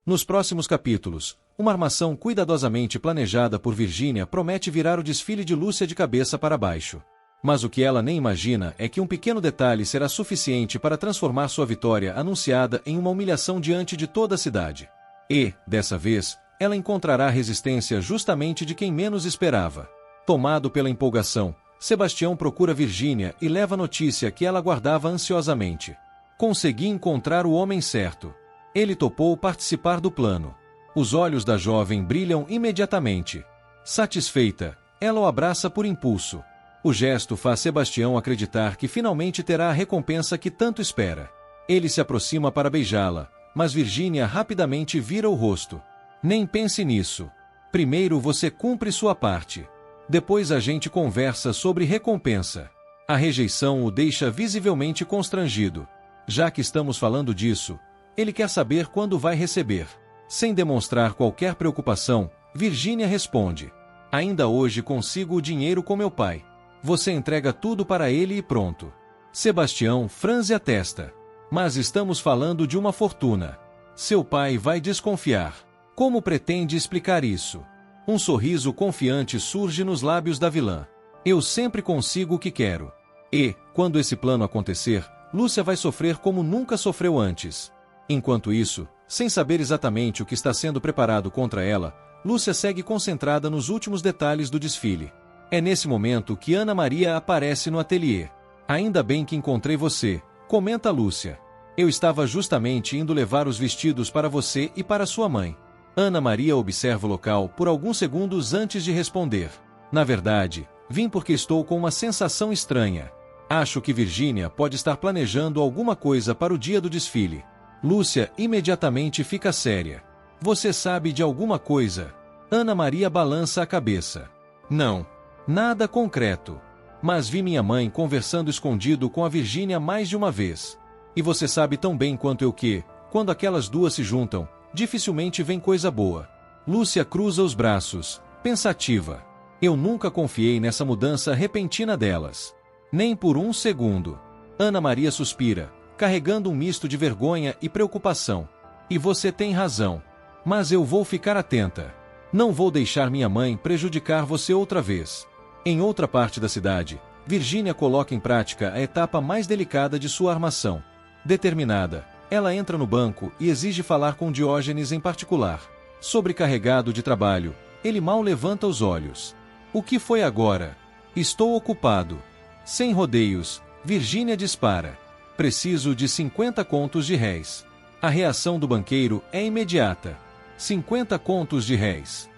Nos próximos capítulos, uma armação cuidadosamente planejada por Virginia promete virar o desfile de Lúcia de cabeça para baixo. Mas o que ela nem imagina é que um pequeno detalhe será suficiente para transformar sua vitória anunciada em uma humilhação diante de toda a cidade. E, dessa vez, ela encontrará resistência justamente de quem menos esperava. Tomado pela empolgação, Sebastião procura Virginia e leva a notícia que ela aguardava ansiosamente. Consegui encontrar o homem certo. Ele topou participar do plano. Os olhos da jovem brilham imediatamente. Satisfeita, ela o abraça por impulso. O gesto faz Sebastião acreditar que finalmente terá a recompensa que tanto espera. Ele se aproxima para beijá-la, mas Virginia rapidamente vira o rosto. Nem pense nisso. Primeiro você cumpre sua parte. Depois a gente conversa sobre recompensa. A rejeição o deixa visivelmente constrangido. Já que estamos falando disso, ele quer saber quando vai receber. Sem demonstrar qualquer preocupação, Virginia responde: ainda hoje consigo o dinheiro com meu pai. Você entrega tudo para ele e pronto. Sebastião franze a testa. Mas estamos falando de uma fortuna. Seu pai vai desconfiar. Como pretende explicar isso? Um sorriso confiante surge nos lábios da vilã. Eu sempre consigo o que quero. E, quando esse plano acontecer, Lúcia vai sofrer como nunca sofreu antes. Enquanto isso, sem saber exatamente o que está sendo preparado contra ela, Lúcia segue concentrada nos últimos detalhes do desfile. É nesse momento que Ana Maria aparece no ateliê. Ainda bem que encontrei você, comenta Lúcia. Eu estava justamente indo levar os vestidos para você e para sua mãe. Ana Maria observa o local por alguns segundos antes de responder. Na verdade, vim porque estou com uma sensação estranha. Acho que Virginia pode estar planejando alguma coisa para o dia do desfile. Lúcia imediatamente fica séria. Você sabe de alguma coisa? Ana Maria balança a cabeça. Não. Nada concreto. Mas vi minha mãe conversando escondido com a Virginia mais de uma vez. E você sabe tão bem quanto eu que, quando aquelas duas se juntam, dificilmente vem coisa boa. Lúcia cruza os braços, pensativa. Eu nunca confiei nessa mudança repentina delas. Nem por um segundo. Ana Maria suspira, carregando um misto de vergonha e preocupação. E você tem razão. Mas eu vou ficar atenta. Não vou deixar minha mãe prejudicar você outra vez. Em outra parte da cidade, Virginia coloca em prática a etapa mais delicada de sua armação. Determinada, ela entra no banco e exige falar com Diógenes em particular. Sobrecarregado de trabalho, ele mal levanta os olhos. O que foi agora? Estou ocupado. Sem rodeios, Virginia dispara. Preciso de 50 contos de réis. A reação do banqueiro é imediata. 50 contos de réis.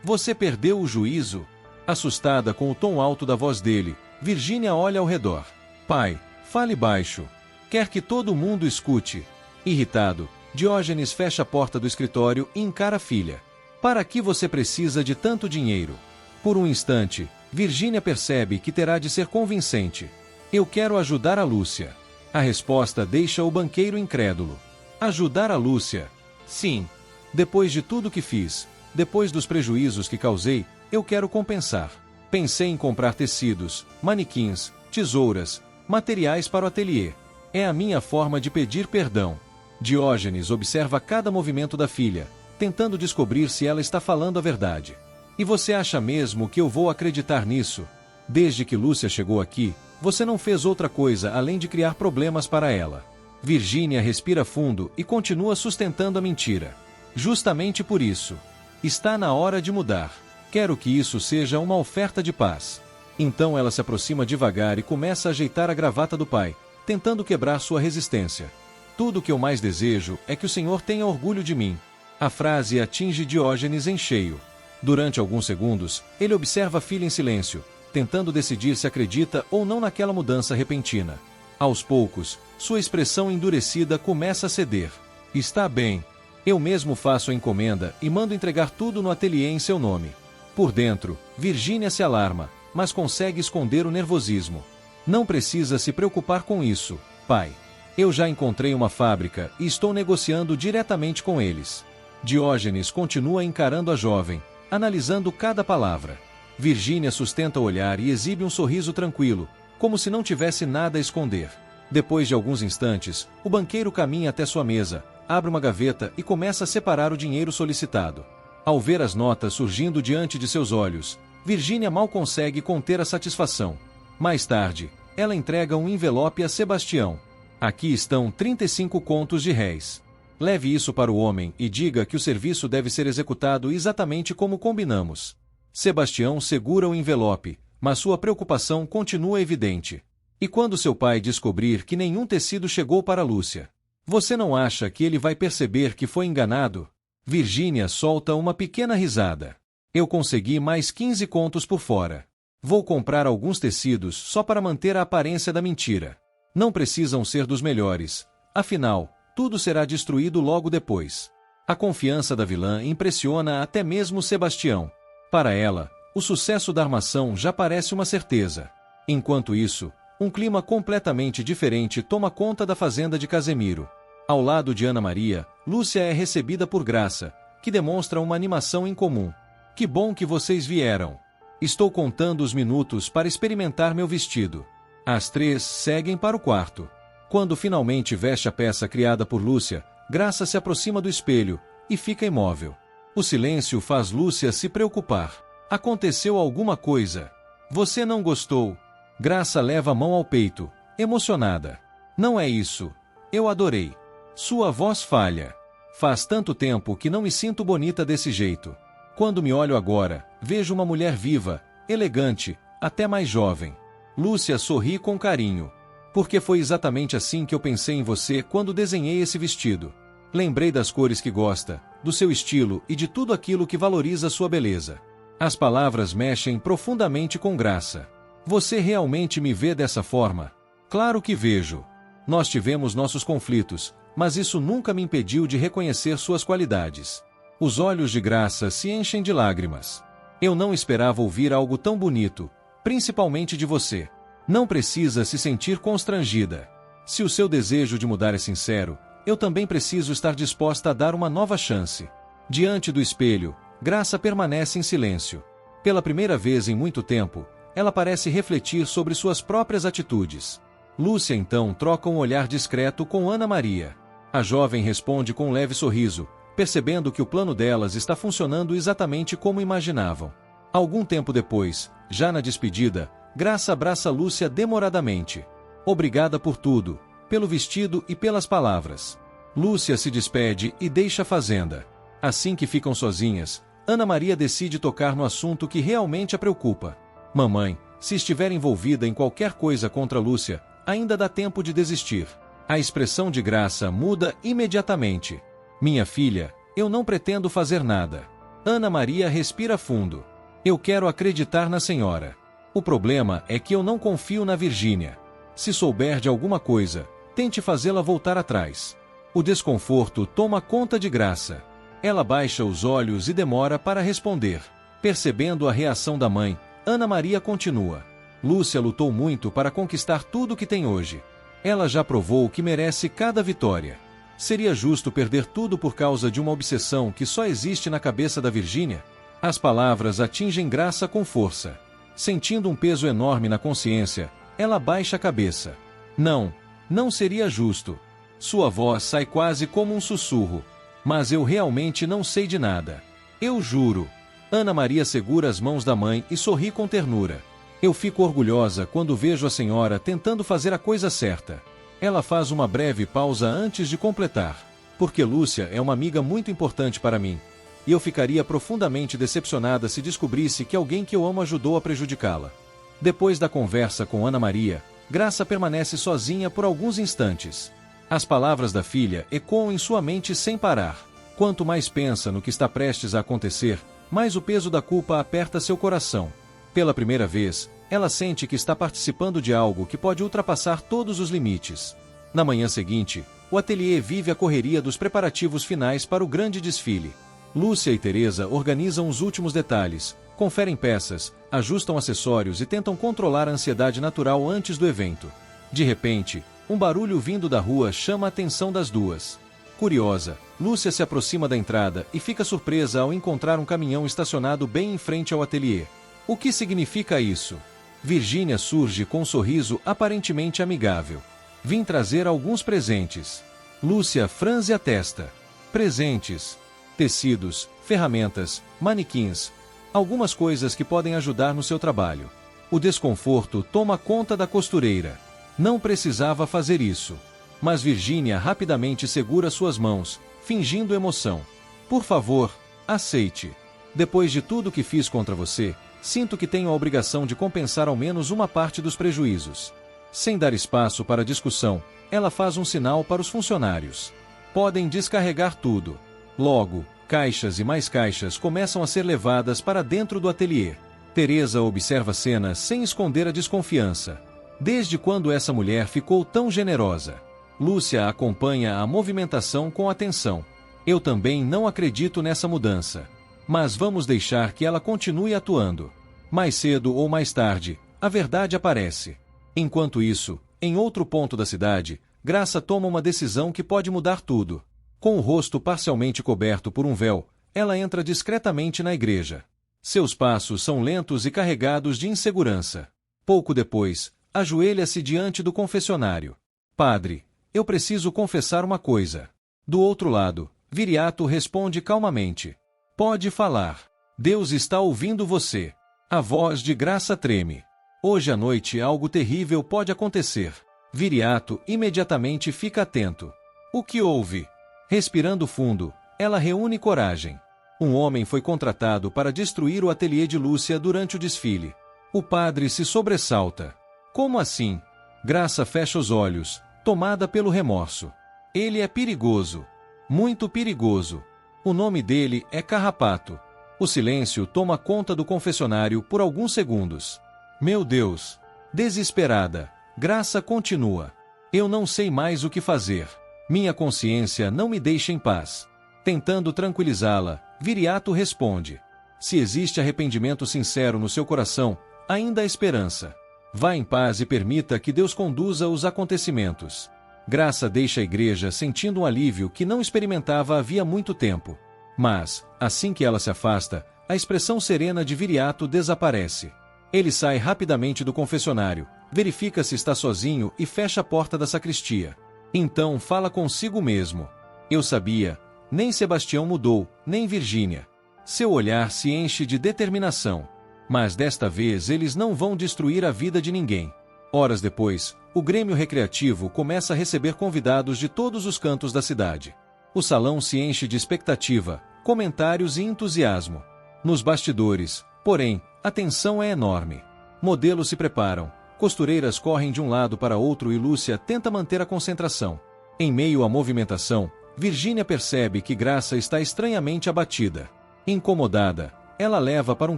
Você perdeu o juízo? Assustada com o tom alto da voz dele, Virginia olha ao redor. Pai, fale baixo. Quer que todo mundo escute. Irritado, Diógenes fecha a porta do escritório e encara a filha. Para que você precisa de tanto dinheiro? Por um instante, Virginia percebe que terá de ser convincente. Eu quero ajudar a Lúcia. A resposta deixa o banqueiro incrédulo. Ajudar a Lúcia? Sim. Depois de tudo que fiz, depois dos prejuízos que causei, eu quero compensar. Pensei em comprar tecidos, manequins, tesouras, materiais para o ateliê. É a minha forma de pedir perdão. Diógenes observa cada movimento da filha, tentando descobrir se ela está falando a verdade. E você acha mesmo que eu vou acreditar nisso? Desde que Lúcia chegou aqui, você não fez outra coisa além de criar problemas para ela. Virginia respira fundo e continua sustentando a mentira. Justamente por isso. Está na hora de mudar. Quero que isso seja uma oferta de paz. Então ela se aproxima devagar e começa a ajeitar a gravata do pai, tentando quebrar sua resistência. Tudo o que eu mais desejo é que o Senhor tenha orgulho de mim. A frase atinge Diógenes em cheio. Durante alguns segundos, ele observa a filha em silêncio, tentando decidir se acredita ou não naquela mudança repentina. Aos poucos, sua expressão endurecida começa a ceder. Está bem. Eu mesmo faço a encomenda e mando entregar tudo no ateliê em seu nome. Por dentro, Virginia se alarma, mas consegue esconder o nervosismo. Não precisa se preocupar com isso, pai. Eu já encontrei uma fábrica e estou negociando diretamente com eles. Diógenes continua encarando a jovem, analisando cada palavra. Virginia sustenta o olhar e exibe um sorriso tranquilo, como se não tivesse nada a esconder. Depois de alguns instantes, o banqueiro caminha até sua mesa, abre uma gaveta e começa a separar o dinheiro solicitado. Ao ver as notas surgindo diante de seus olhos, Virgínia mal consegue conter a satisfação. Mais tarde, ela entrega um envelope a Sebastião. Aqui estão 35 contos de réis. Leve isso para o homem e diga que o serviço deve ser executado exatamente como combinamos. Sebastião segura o envelope, mas sua preocupação continua evidente. E quando seu pai descobrir que nenhum tecido chegou para Lúcia? Você não acha que ele vai perceber que foi enganado? Virgínia solta uma pequena risada. Eu consegui mais 15 contos por fora. Vou comprar alguns tecidos só para manter a aparência da mentira. Não precisam ser dos melhores. Afinal, tudo será destruído logo depois. A confiança da vilã impressiona até mesmo Sebastião. Para ela, o sucesso da armação já parece uma certeza. Enquanto isso, um clima completamente diferente toma conta da fazenda de Casemiro. Ao lado de Ana Maria, Lúcia é recebida por Graça, que demonstra uma animação incomum. Que bom que vocês vieram. Estou contando os minutos para experimentar meu vestido. As três seguem para o quarto. Quando finalmente veste a peça criada por Lúcia, Graça se aproxima do espelho e fica imóvel. O silêncio faz Lúcia se preocupar. Aconteceu alguma coisa. Você não gostou? Graça leva a mão ao peito, emocionada. Não é isso. Eu adorei. Sua voz falha. Faz tanto tempo que não me sinto bonita desse jeito. Quando me olho agora, vejo uma mulher viva, elegante, até mais jovem. Lúcia sorri com carinho. Porque foi exatamente assim que eu pensei em você quando desenhei esse vestido. Lembrei das cores que gosta, do seu estilo e de tudo aquilo que valoriza sua beleza. As palavras mexem profundamente com Graça. Você realmente me vê dessa forma? Claro que vejo. Nós tivemos nossos conflitos, mas isso nunca me impediu de reconhecer suas qualidades. Os olhos de Graça se enchem de lágrimas. Eu não esperava ouvir algo tão bonito, principalmente de você. Não precisa se sentir constrangida. Se o seu desejo de mudar é sincero, eu também preciso estar disposta a dar uma nova chance. Diante do espelho, Graça permanece em silêncio. Pela primeira vez em muito tempo, ela parece refletir sobre suas próprias atitudes. Lúcia então troca um olhar discreto com Ana Maria. A jovem responde com um leve sorriso, percebendo que o plano delas está funcionando exatamente como imaginavam. Algum tempo depois, já na despedida, Graça abraça Lúcia demoradamente. Obrigada por tudo, pelo vestido e pelas palavras. Lúcia se despede e deixa a fazenda. Assim que ficam sozinhas, Ana Maria decide tocar no assunto que realmente a preocupa. Mamãe, se estiver envolvida em qualquer coisa contra Lúcia, ainda dá tempo de desistir. A expressão de Graça muda imediatamente. Minha filha, eu não pretendo fazer nada. Ana Maria respira fundo. Eu quero acreditar na senhora. O problema é que eu não confio na Virgínia. Se souber de alguma coisa, tente fazê-la voltar atrás. O desconforto toma conta de Graça. Ela baixa os olhos e demora para responder. Percebendo a reação da mãe, Ana Maria continua. Lúcia lutou muito para conquistar tudo o que tem hoje. Ela já provou que merece cada vitória. Seria justo perder tudo por causa de uma obsessão que só existe na cabeça da Virgínia? As palavras atingem Graça com força. Sentindo um peso enorme na consciência, ela baixa a cabeça. Não, não seria justo. Sua voz sai quase como um sussurro. Mas eu realmente não sei de nada. Eu juro. Ana Maria segura as mãos da mãe e sorri com ternura. Eu fico orgulhosa quando vejo a senhora tentando fazer a coisa certa. Ela faz uma breve pausa antes de completar. Porque Lúcia é uma amiga muito importante para mim. E eu ficaria profundamente decepcionada se descobrisse que alguém que eu amo ajudou a prejudicá-la. Depois da conversa com Ana Maria, Graça permanece sozinha por alguns instantes. As palavras da filha ecoam em sua mente sem parar. Quanto mais pensa no que está prestes a acontecer, mais o peso da culpa aperta seu coração. Pela primeira vez, ela sente que está participando de algo que pode ultrapassar todos os limites. Na manhã seguinte, o ateliê vive a correria dos preparativos finais para o grande desfile. Lúcia e Teresa organizam os últimos detalhes, conferem peças, ajustam acessórios e tentam controlar a ansiedade natural antes do evento. De repente, um barulho vindo da rua chama a atenção das duas. Curiosa, Lúcia se aproxima da entrada e fica surpresa ao encontrar um caminhão estacionado bem em frente ao ateliê. O que significa isso? Virgínia surge com um sorriso aparentemente amigável. Vim trazer alguns presentes. Lúcia franze a testa. Presentes. Tecidos, ferramentas, manequins. Algumas coisas que podem ajudar no seu trabalho. O desconforto toma conta da costureira. Não precisava fazer isso. Mas Virgínia rapidamente segura suas mãos, fingindo emoção. Por favor, aceite. Depois de tudo que fiz contra você, sinto que tenho a obrigação de compensar ao menos uma parte dos prejuízos. Sem dar espaço para discussão, ela faz um sinal para os funcionários. Podem descarregar tudo. Logo, caixas e mais caixas começam a ser levadas para dentro do ateliê. Teresa observa a cena sem esconder a desconfiança. Desde quando essa mulher ficou tão generosa? Lúcia acompanha a movimentação com atenção. Eu também não acredito nessa mudança. Mas vamos deixar que ela continue atuando. Mais cedo ou mais tarde, a verdade aparece. Enquanto isso, em outro ponto da cidade, Graça toma uma decisão que pode mudar tudo. Com o rosto parcialmente coberto por um véu, ela entra discretamente na igreja. Seus passos são lentos e carregados de insegurança. Pouco depois, ajoelha-se diante do confessionário. Padre, eu preciso confessar uma coisa. Do outro lado, Viriato responde calmamente. Pode falar. Deus está ouvindo você. A voz de Graça treme. Hoje à noite algo terrível pode acontecer. Viriato imediatamente fica atento. O que houve? Respirando fundo, ela reúne coragem. Um homem foi contratado para destruir o ateliê de Lúcia durante o desfile. O padre se sobressalta. Como assim? Graça fecha os olhos, tomada pelo remorso. Ele é perigoso. Muito perigoso. O nome dele é Carrapato. O silêncio toma conta do confessionário por alguns segundos. Meu Deus! Desesperada, Graça continua. Eu não sei mais o que fazer. Minha consciência não me deixa em paz. Tentando tranquilizá-la, Viriato responde. Se existe arrependimento sincero no seu coração, ainda há esperança. Vá em paz e permita que Deus conduza os acontecimentos. Graça deixa a igreja sentindo um alívio que não experimentava havia muito tempo. Mas, assim que ela se afasta, a expressão serena de Viriato desaparece. Ele sai rapidamente do confessionário, verifica se está sozinho e fecha a porta da sacristia. Então fala consigo mesmo. Eu sabia, nem Sebastião mudou, nem Virgínia. Seu olhar se enche de determinação. Mas desta vez eles não vão destruir a vida de ninguém. Horas depois, o Grêmio Recreativo começa a receber convidados de todos os cantos da cidade. O salão se enche de expectativa, comentários e entusiasmo. Nos bastidores, porém, a tensão é enorme. Modelos se preparam, costureiras correm de um lado para outro e Lúcia tenta manter a concentração. Em meio à movimentação, Virgínia percebe que Graça está estranhamente abatida. Incomodada, ela leva para um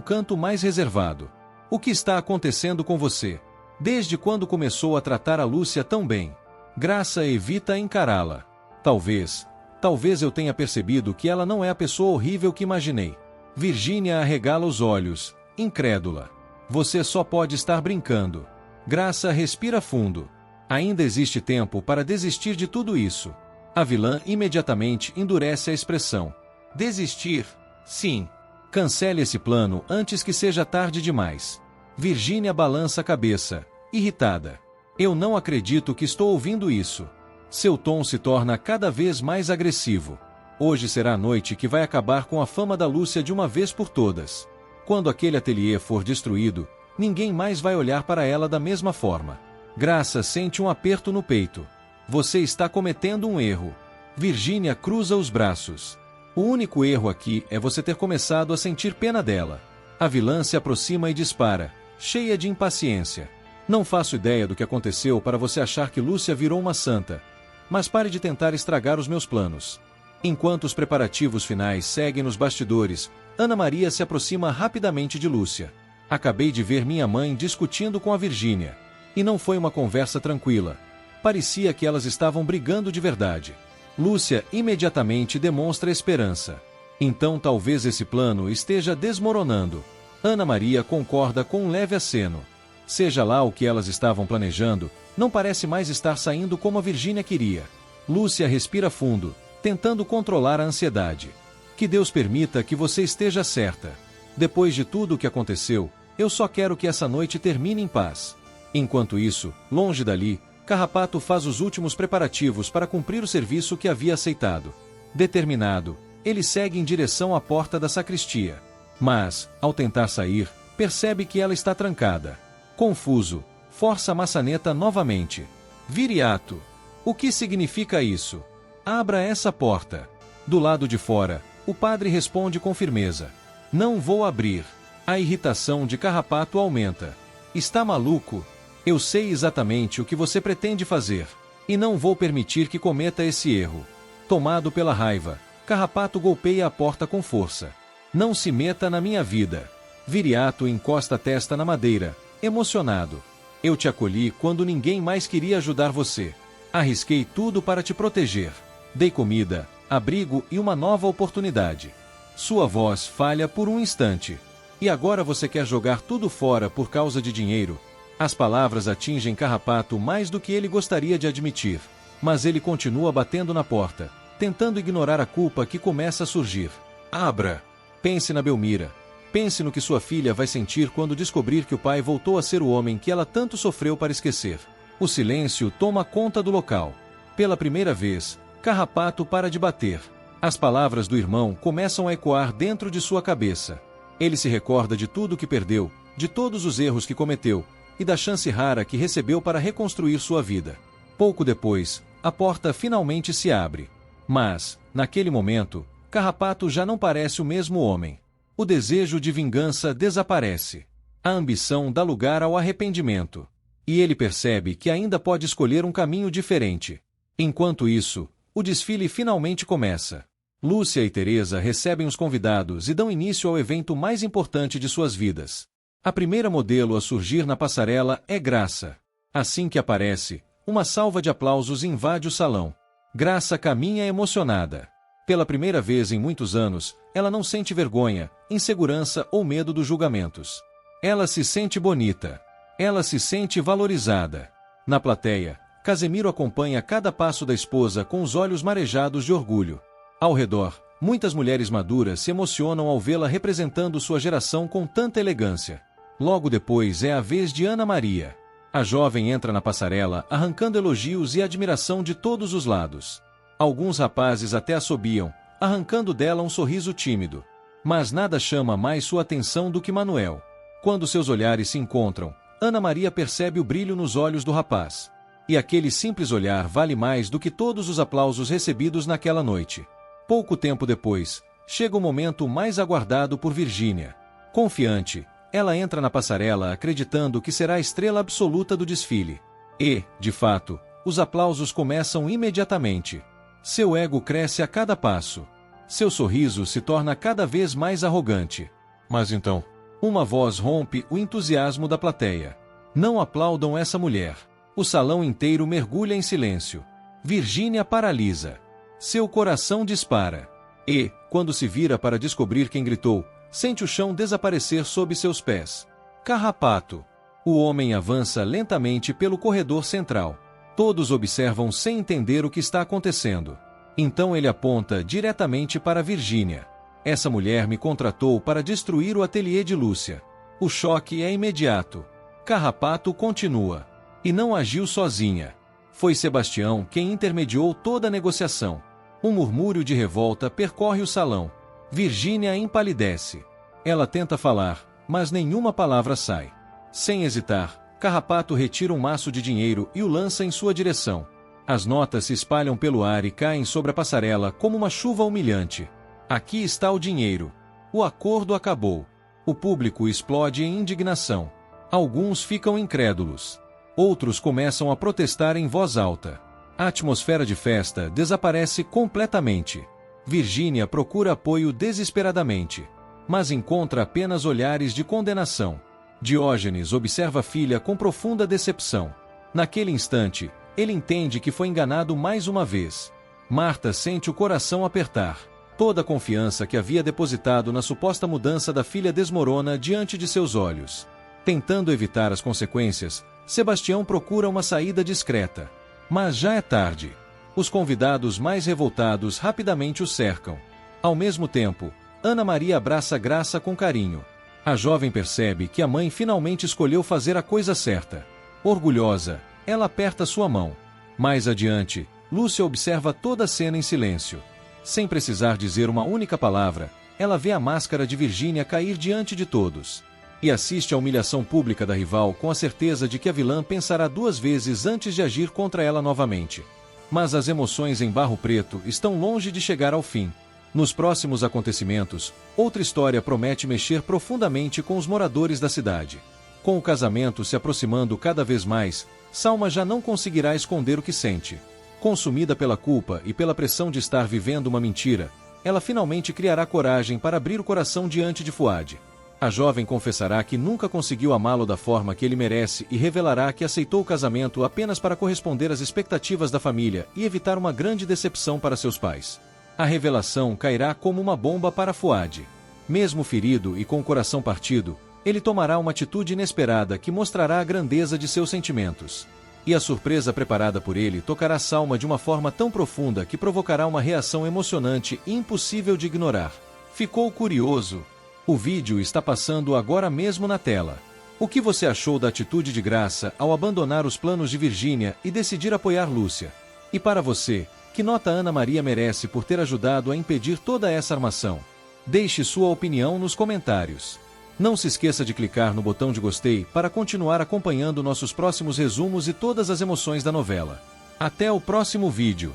canto mais reservado. O que está acontecendo com você? Desde quando começou a tratar a Lúcia tão bem? Graça evita encará-la. Talvez eu tenha percebido que ela não é a pessoa horrível que imaginei. Virgínia arregala os olhos, incrédula. Você só pode estar brincando. Graça respira fundo. Ainda existe tempo para desistir de tudo isso. A vilã imediatamente endurece a expressão. Desistir? Sim. Cancele esse plano antes que seja tarde demais. Virgínia balança a cabeça, irritada. Eu não acredito que estou ouvindo isso. Seu tom se torna cada vez mais agressivo. Hoje será a noite que vai acabar com a fama da Lúcia de uma vez por todas. Quando aquele ateliê for destruído, ninguém mais vai olhar para ela da mesma forma. Graça sente um aperto no peito. Você está cometendo um erro. Virgínia cruza os braços. O único erro aqui é você ter começado a sentir pena dela. A vilã se aproxima e dispara, cheia de impaciência. Não faço ideia do que aconteceu para você achar que Lúcia virou uma santa. Mas pare de tentar estragar os meus planos. Enquanto os preparativos finais seguem nos bastidores, Ana Maria se aproxima rapidamente de Lúcia. Acabei de ver minha mãe discutindo com a Virgínia. E não foi uma conversa tranquila. Parecia que elas estavam brigando de verdade. Lúcia imediatamente demonstra esperança. Então talvez esse plano esteja desmoronando. Ana Maria concorda com um leve aceno. Seja lá o que elas estavam planejando, não parece mais estar saindo como a Virgínia queria. Lúcia respira fundo, tentando controlar a ansiedade. Que Deus permita que você esteja certa. Depois de tudo o que aconteceu, eu só quero que essa noite termine em paz. Enquanto isso, longe dali, Carrapato faz os últimos preparativos para cumprir o serviço que havia aceitado. Determinado, ele segue em direção à porta da sacristia. Mas, ao tentar sair, percebe que ela está trancada. Confuso, força a maçaneta novamente. Viriato. O que significa isso? Abra essa porta. Do lado de fora, o padre responde com firmeza. Não vou abrir. A irritação de Carrapato aumenta. Está maluco? Eu sei exatamente o que você pretende fazer. E não vou permitir que cometa esse erro. Tomado pela raiva, Carrapato golpeia a porta com força. Não se meta na minha vida. Viriato encosta a testa na madeira, emocionado. Eu te acolhi quando ninguém mais queria ajudar você. Arrisquei tudo para te proteger. Dei comida, abrigo e uma nova oportunidade. Sua voz falha por um instante. E agora você quer jogar tudo fora por causa de dinheiro? As palavras atingem Carrapato mais do que ele gostaria de admitir. Mas ele continua batendo na porta, tentando ignorar a culpa que começa a surgir. Abra! Pense na Belmira. Pense no que sua filha vai sentir quando descobrir que o pai voltou a ser o homem que ela tanto sofreu para esquecer. O silêncio toma conta do local. Pela primeira vez, Carrapato para de bater. As palavras do irmão começam a ecoar dentro de sua cabeça. Ele se recorda de tudo que perdeu, de todos os erros que cometeu, e da chance rara que recebeu para reconstruir sua vida. Pouco depois, a porta finalmente se abre. Mas, naquele momento, Carrapato já não parece o mesmo homem. O desejo de vingança desaparece. A ambição dá lugar ao arrependimento. E ele percebe que ainda pode escolher um caminho diferente. Enquanto isso, o desfile finalmente começa. Lúcia e Teresa recebem os convidados e dão início ao evento mais importante de suas vidas. A primeira modelo a surgir na passarela é Graça. Assim que aparece, uma salva de aplausos invade o salão. Graça caminha emocionada. Pela primeira vez em muitos anos, ela não sente vergonha, insegurança ou medo dos julgamentos. Ela se sente bonita. Ela se sente valorizada. Na plateia, Casemiro acompanha cada passo da esposa com os olhos marejados de orgulho. Ao redor, muitas mulheres maduras se emocionam ao vê-la representando sua geração com tanta elegância. Logo depois é a vez de Ana Maria. A jovem entra na passarela arrancando elogios e admiração de todos os lados. Alguns rapazes até assobiam, arrancando dela um sorriso tímido. Mas nada chama mais sua atenção do que Manuel. Quando seus olhares se encontram, Ana Maria percebe o brilho nos olhos do rapaz. E aquele simples olhar vale mais do que todos os aplausos recebidos naquela noite. Pouco tempo depois, chega o momento mais aguardado por Virgínia. Confiante, ela entra na passarela acreditando que será a estrela absoluta do desfile. E, de fato, os aplausos começam imediatamente. Seu ego cresce a cada passo. Seu sorriso se torna cada vez mais arrogante. Mas então, uma voz rompe o entusiasmo da plateia. Não aplaudam essa mulher. O salão inteiro mergulha em silêncio. Virgínia paralisa. Seu coração dispara. E, quando se vira para descobrir quem gritou, sente o chão desaparecer sob seus pés. Carrapato. O homem avança lentamente pelo corredor central. Todos observam sem entender o que está acontecendo. Então ele aponta diretamente para Virgínia. Essa mulher me contratou para destruir o ateliê de Lúcia. O choque é imediato. Carrapato continua. E não agiu sozinha. Foi Sebastião quem intermediou toda a negociação. Um murmúrio de revolta percorre o salão. Virgínia empalidece. Ela tenta falar, mas nenhuma palavra sai. Sem hesitar, Carrapato retira um maço de dinheiro e o lança em sua direção. As notas se espalham pelo ar e caem sobre a passarela como uma chuva humilhante. Aqui está o dinheiro. O acordo acabou. O público explode em indignação. Alguns ficam incrédulos. Outros começam a protestar em voz alta. A atmosfera de festa desaparece completamente. Virgínia procura apoio desesperadamente, mas encontra apenas olhares de condenação. Diógenes observa a filha com profunda decepção. Naquele instante, ele entende que foi enganado mais uma vez. Marta sente o coração apertar. Toda a confiança que havia depositado na suposta mudança da filha desmorona diante de seus olhos. Tentando evitar as consequências, Sebastião procura uma saída discreta. Mas já é tarde. Os convidados mais revoltados rapidamente o cercam. Ao mesmo tempo, Ana Maria abraça Graça com carinho. A jovem percebe que a mãe finalmente escolheu fazer a coisa certa. Orgulhosa, Ela aperta sua mão. Mais adiante, Lúcia observa toda a cena em silêncio. Sem precisar dizer uma única palavra, ela vê a máscara de Virgínia cair diante de todos. E assiste à humilhação pública da rival com a certeza de que a vilã pensará 2 vezes antes de agir contra ela novamente. Mas as emoções em Barro Preto estão longe de chegar ao fim. Nos próximos acontecimentos, outra história promete mexer profundamente com os moradores da cidade. Com o casamento se aproximando cada vez mais, Salma já não conseguirá esconder o que sente. Consumida pela culpa e pela pressão de estar vivendo uma mentira, ela finalmente criará coragem para abrir o coração diante de Fuad. A jovem confessará que nunca conseguiu amá-lo da forma que ele merece e revelará que aceitou o casamento apenas para corresponder às expectativas da família e evitar uma grande decepção para seus pais. A revelação cairá como uma bomba para Fuad. Mesmo ferido e com o coração partido, ele tomará uma atitude inesperada que mostrará a grandeza de seus sentimentos. E a surpresa preparada por ele tocará Salma de uma forma tão profunda que provocará uma reação emocionante e impossível de ignorar. Ficou curioso? O vídeo está passando agora mesmo na tela. O que você achou da atitude de Graça ao abandonar os planos de Virgínia e decidir apoiar Lúcia? E para você, que nota Ana Maria merece por ter ajudado a impedir toda essa armação? Deixe sua opinião nos comentários. Não se esqueça de clicar no botão de gostei para continuar acompanhando nossos próximos resumos e todas as emoções da novela. Até o próximo vídeo.